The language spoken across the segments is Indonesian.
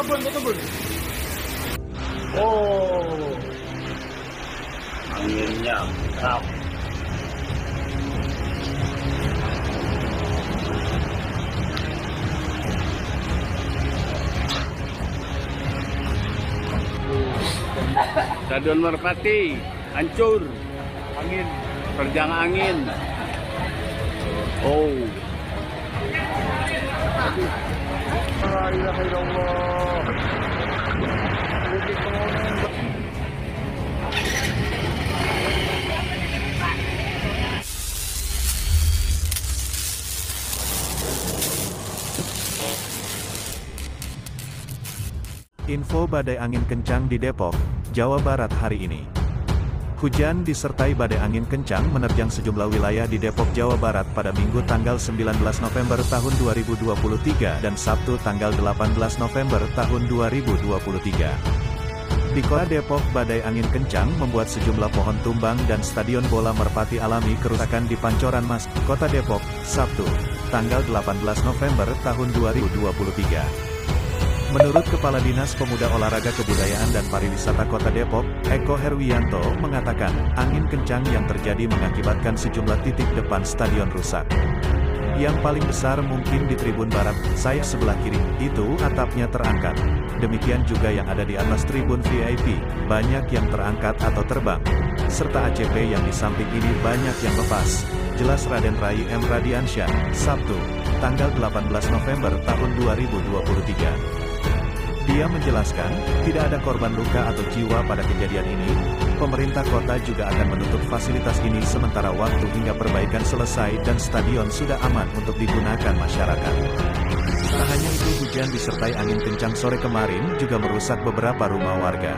Kebun. Oh, anginnya kerap. Stadion Merpati hancur, terjang angin. Oh, la ilaha illallah. Info badai angin kencang di Depok, Jawa Barat hari ini. Hujan disertai badai angin kencang menerjang sejumlah wilayah di Depok, Jawa Barat pada Minggu tanggal 19 November tahun 2023 dan Sabtu tanggal 18 November tahun 2023. Di Kota Depok, badai angin kencang membuat sejumlah pohon tumbang dan Stadion Bola Merpati alami kerusakan di Pancoran Mas, Kota Depok, Sabtu, tanggal 18 November tahun 2023. Menurut Kepala Dinas Pemuda Olahraga Kebudayaan dan Pariwisata Kota Depok, Eko Herwianto mengatakan, angin kencang yang terjadi mengakibatkan sejumlah titik depan stadion rusak. Yang paling besar mungkin di tribun barat, sayap sebelah kiri, itu atapnya terangkat. Demikian juga yang ada di atas tribun VIP, banyak yang terangkat atau terbang. Serta ACP yang di samping ini banyak yang lepas. Jelas Raden Rai M. Radiansyah, Sabtu, tanggal 18 November tahun 2023. Dia menjelaskan, tidak ada korban luka atau jiwa pada kejadian ini. Pemerintah kota juga akan menutup fasilitas ini sementara waktu hingga perbaikan selesai dan stadion sudah aman untuk digunakan masyarakat. Tak hanya itu, hujan disertai angin kencang sore kemarin juga merusak beberapa rumah warga.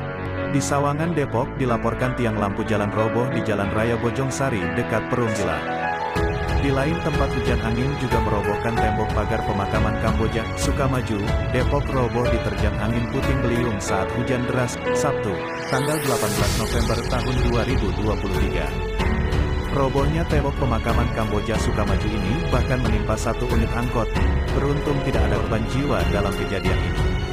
Di Sawangan, Depok, dilaporkan tiang lampu jalan roboh di Jalan Raya Bojongsari dekat Perumbilan. Di lain tempat hujan angin juga merobohkan tembok pagar pemakaman Kamboja, Sukamaju, Depok roboh diterjang angin puting beliung saat hujan deras, Sabtu, tanggal 18 November tahun 2023. Robohnya tembok pemakaman Kamboja Sukamaju ini bahkan menimpa satu unit angkot. Beruntung tidak ada korban jiwa dalam kejadian ini.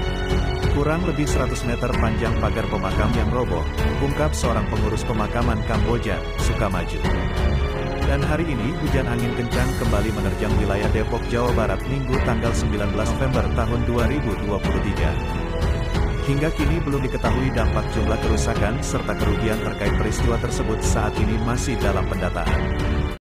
Kurang lebih 100 meter panjang pagar pemakam yang roboh, ungkap seorang pengurus pemakaman Kamboja, Sukamaju. Dan hari ini, hujan angin kencang kembali menerjang wilayah Depok, Jawa Barat Minggu tanggal 19 November tahun 2023. Hingga kini belum diketahui dampak jumlah kerusakan serta kerugian terkait peristiwa tersebut saat ini masih dalam pendataan.